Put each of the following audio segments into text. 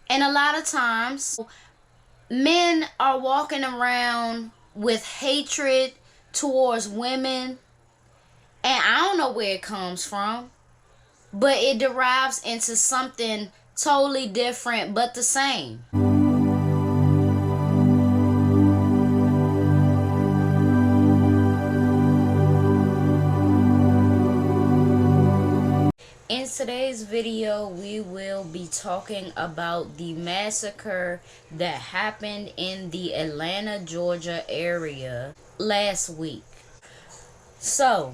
And a lot of times, men are walking around with hatred towards women, and I don't know where it comes from, but it derives into something totally different but the same. In today's video, we will be talking about the massacre that happened in the Atlanta, Georgia area last week. So,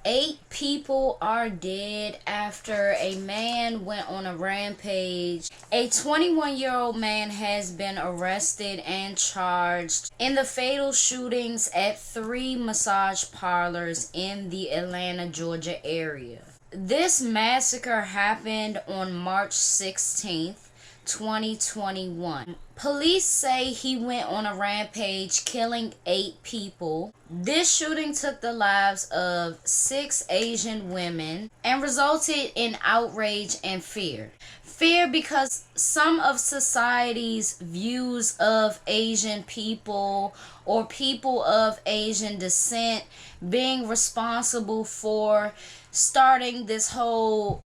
8 people are dead after a man went on a rampage. A 21-year-old man has been arrested and charged in the fatal shootings at 3 massage parlors in the Atlanta, Georgia area. This massacre happened on March 16th, 2021. Police say he went on a rampage, killing 8 people. This shooting took the lives of 6 Asian women and resulted in outrage and fear. Fear because some of society's views of Asian people or people of Asian descent being responsible for starting this whole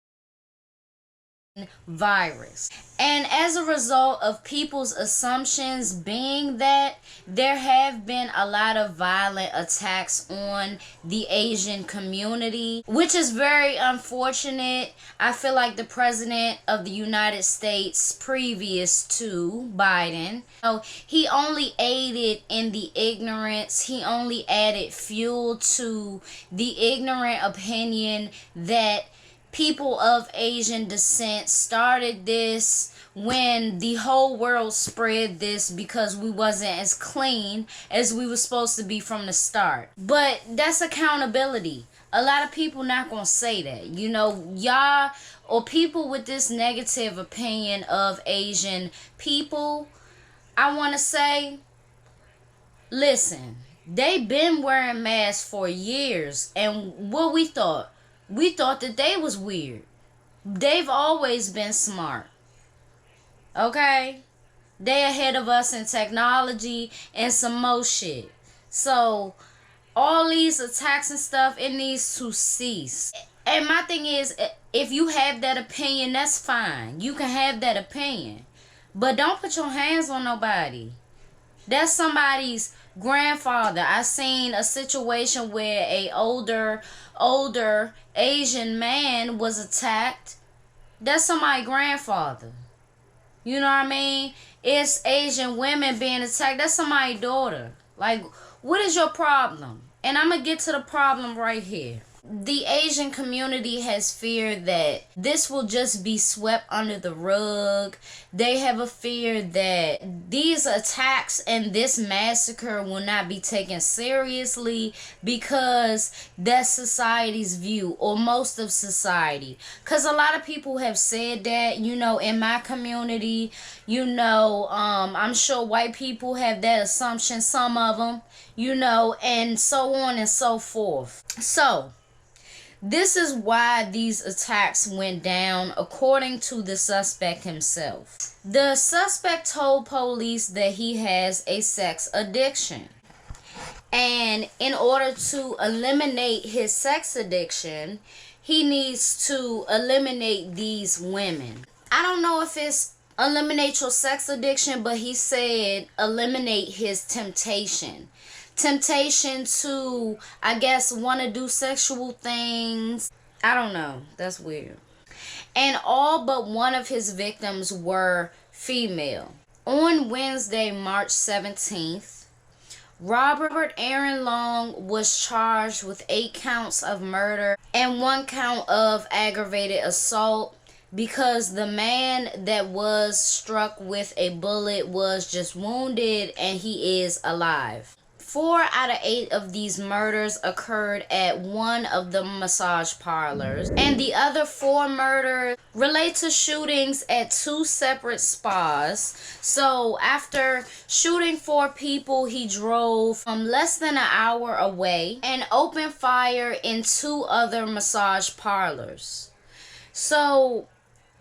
virus. And as a result of people's assumptions being that there have been a lot of violent attacks on the Asian community, which is very unfortunate. I feel like the president of the United States previous to Biden, he only aided in the ignorance. He only added fuel to the ignorant opinion that people of Asian descent started this when the whole world spread this because we wasn't as clean as we were supposed to be from the start. But that's accountability. A lot of people not gonna say that. Y'all or people with this negative opinion of Asian people, I want to say, listen, they been wearing masks for years, and what we thought that they was weird. They've always been smart. Okay? They ahead of us in technology and some more shit. So, all these attacks and stuff, it needs to cease. And my thing is, if you have that opinion, that's fine. You can have that opinion. But don't put your hands on nobody. That's somebody's grandfather. I seen a situation where a older Asian man was attacked. That's somebody's grandfather. You know what I mean? It's Asian women being attacked. That's somebody's daughter. Like, what is your problem? And I'm going to get to the problem right here. The Asian community has feared that this will just be swept under the rug. They have a fear that these attacks and this massacre will not be taken seriously because that's society's view, or most of society. Because a lot of people have said that, in my community, I'm sure white people have that assumption, some of them, and so on and so forth. So, this is why these attacks went down, according to the suspect himself. The suspect told police that he has a sex addiction. And in order to eliminate his sex addiction, he needs to eliminate these women. I don't know if it's eliminate your sex addiction, but he said eliminate his temptation to, I guess, want to do sexual things. I don't know. That's weird. And all but one of his victims were female. On Wednesday, March 17th, Robert Aaron Long was charged with 8 counts of murder and 1 count of aggravated assault because the man that was struck with a bullet was just wounded and he is alive. 4 out of 8 of these murders occurred at one of the massage parlors, and the other 4 murders relate to shootings at 2 separate spas. So after shooting 4 people, he drove from less than an hour away and opened fire in 2 other massage parlors. So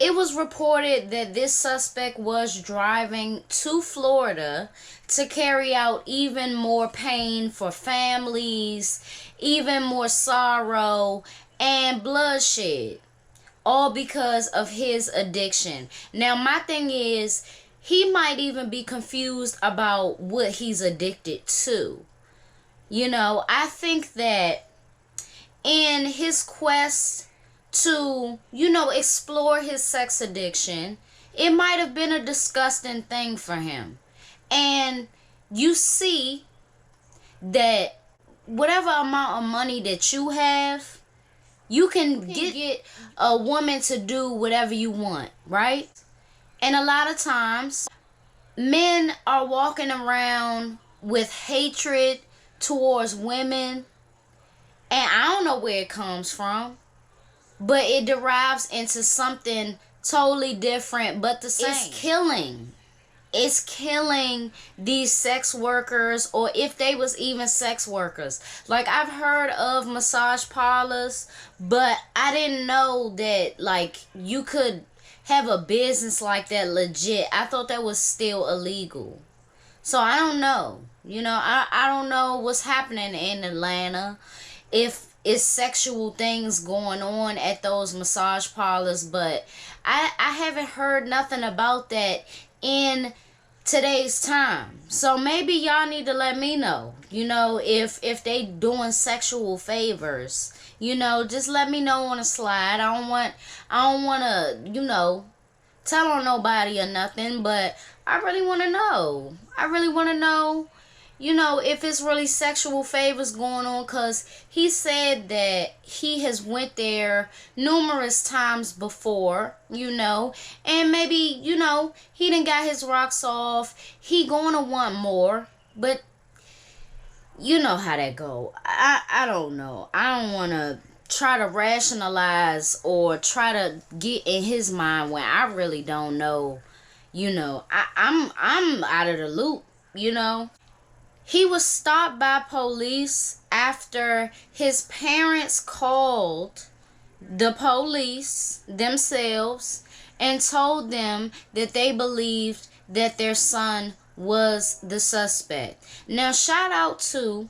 It was reported that this suspect was driving to Florida to carry out even more pain for families, even more sorrow and bloodshed, all because of his addiction. Now, my thing is, he might even be confused about what he's addicted to. I think that in his quest to, explore his sex addiction, it might have been a disgusting thing for him. And you see that whatever amount of money that you have, you can get a woman to do whatever you want, right? And a lot of times, men are walking around with hatred towards women, and I don't know where it comes from, but it derives into something totally different but the same. It's killing these sex workers, or if they was even sex workers. Like, I've heard of massage parlors, but I didn't know that, like, you could have a business like that legit. I thought that was still illegal. So I don't know. I don't know what's happening in Atlanta. If it's sexual things going on at those massage parlors, but I haven't heard nothing about that in today's time. So maybe y'all need to let me know, if they doing sexual favors. Just let me know on the slide. I don't want to, tell on nobody or nothing, but I really want to know. I really want to know, if it's really sexual favors going on, because he said that he has went there numerous times before, and maybe, he done got his rocks off. He gonna want more, but you know how that go. I don't know. I don't want to try to rationalize or try to get in his mind when I really don't know. I'm out of the loop. He was stopped by police after his parents called the police themselves and told them that they believed that their son was the suspect. Now, shout out to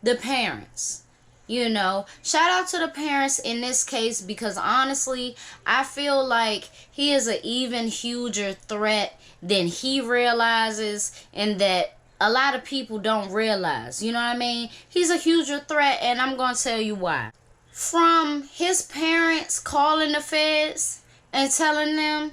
the parents. Shout out to the parents in this case, because honestly, I feel like he is an even huger threat than he realizes, and that a lot of people don't realize. You know what I mean? He's a huger threat, and I'm going to tell you why. From his parents calling the feds and telling them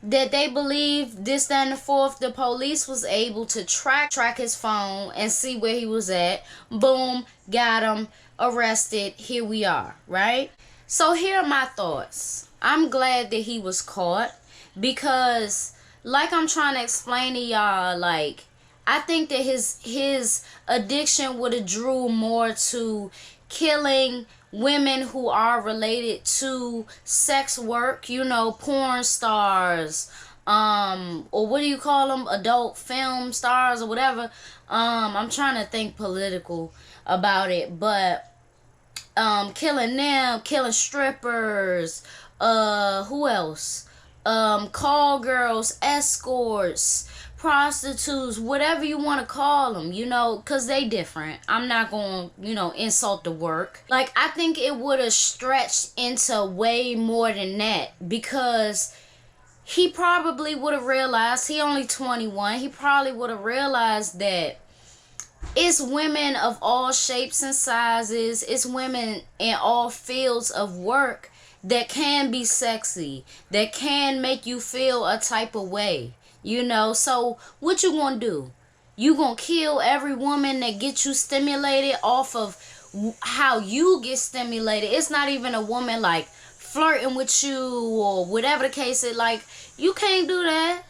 that they believe this, that, and the fourth, the police was able to track his phone and see where he was at. Boom, got him, arrested, here we are, right? So here are my thoughts. I'm glad that he was caught, because like I'm trying to explain to y'all, like, I think that his addiction would have drew more to killing women who are related to sex work, porn stars, or what do you call them, adult film stars or whatever. I'm trying to think political about it, but killing them, killing strippers, who else? Call girls, escorts, prostitutes, whatever you want to call them, because they different. I'm not going to, insult the work. Like, I think it would have stretched into way more than that, because he probably would have realized, he only 21, he probably would have realized that it's women of all shapes and sizes, it's women in all fields of work that can be sexy, that can make you feel a type of way. So what you gonna do? You gonna kill every woman that gets you stimulated off of how you get stimulated? It's not even a woman like flirting with you or whatever the case is. Like, you can't do that.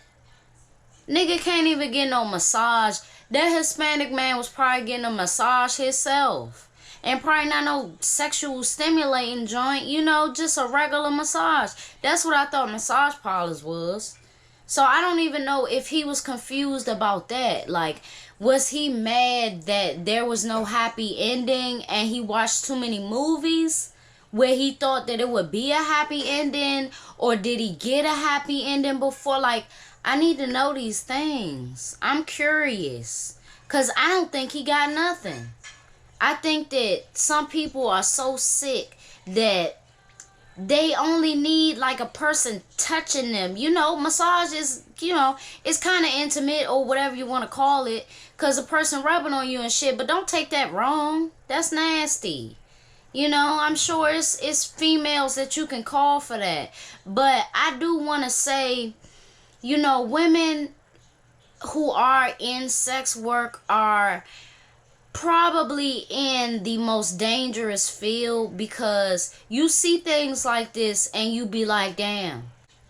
Nigga can't even get no massage. That Hispanic man was probably getting a massage himself, and probably not no sexual stimulating joint, just a regular massage. That's what I thought massage parlors was. So I don't even know if he was confused about that. Like, was he mad that there was no happy ending and he watched too many movies? where he thought that it would be a happy ending, or did he get a happy ending before? Like, I need to know these things. I'm curious, because I don't think he got nothing. I think that some people are so sick that they only need like a person touching them. You know, massage is, you know, it's kind of intimate or whatever you want to call it, because a person rubbing on you and shit. But don't take that wrong. That's nasty. You know, I'm sure it's females that you can call for that. But I do want to say, you know, women who are in sex work are probably in the most dangerous field, because you see things like this and you be like, damn,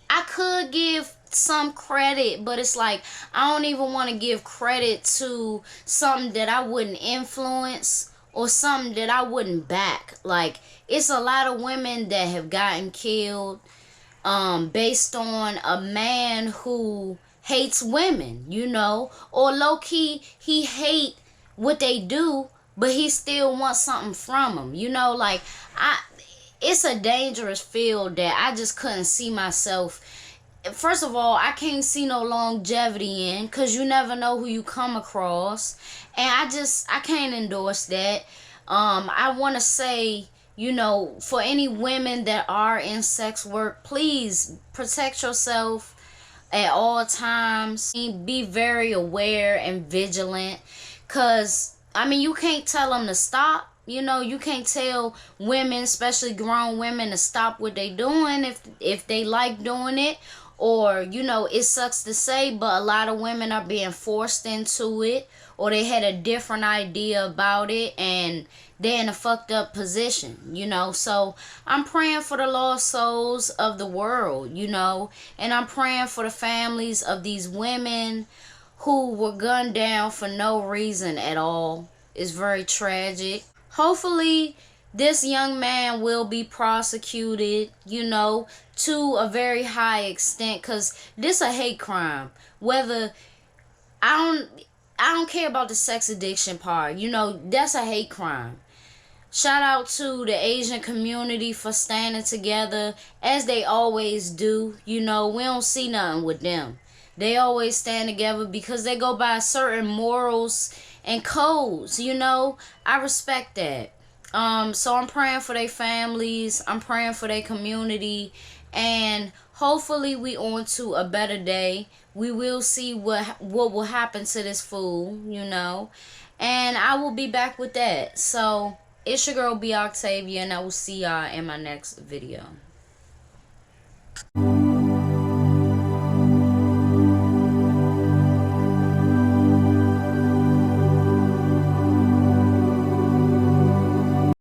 I could give some credit, but it's like I don't even want to give credit to something that I wouldn't influence or something that I wouldn't back. Like, it's a lot of women that have gotten killed based on a man who hates women, you know, or low-key he hate what they do, but he still wants something from them, you know. Like, it's a dangerous field that I just couldn't see myself. First of all, I can't see no longevity in, because you never know who you come across, and I can't endorse that. I want to say, you know, for any women that are in sex work, please protect yourself at all times. Be very aware and vigilant, because, I mean, you can't tell them to stop. You know, you can't tell women, especially grown women, to stop what they doing if they like doing it. Or, you know, it sucks to say, but a lot of women are being forced into it, or they had a different idea about it and they're in a fucked up position, you know. So I'm praying for the lost souls of the world, you know, and I'm praying for the families of these women who were gunned down for no reason at all. It's very tragic. Hopefully this young man will be prosecuted, you know, to a very high extent, because this a hate crime. Whether, I don't care about the sex addiction part, you know, that's a hate crime. Shout out to the Asian community for standing together, as they always do. You know, we don't see nothing with them. They always stand together because they go by certain morals and codes, you know. I respect that. So I'm praying for their families. I'm praying for their community. And hopefully we on to a better day. We will see what will happen to this fool, you know. And I will be back with that. So it's your girl B Octavia, and I will see y'all in my next video.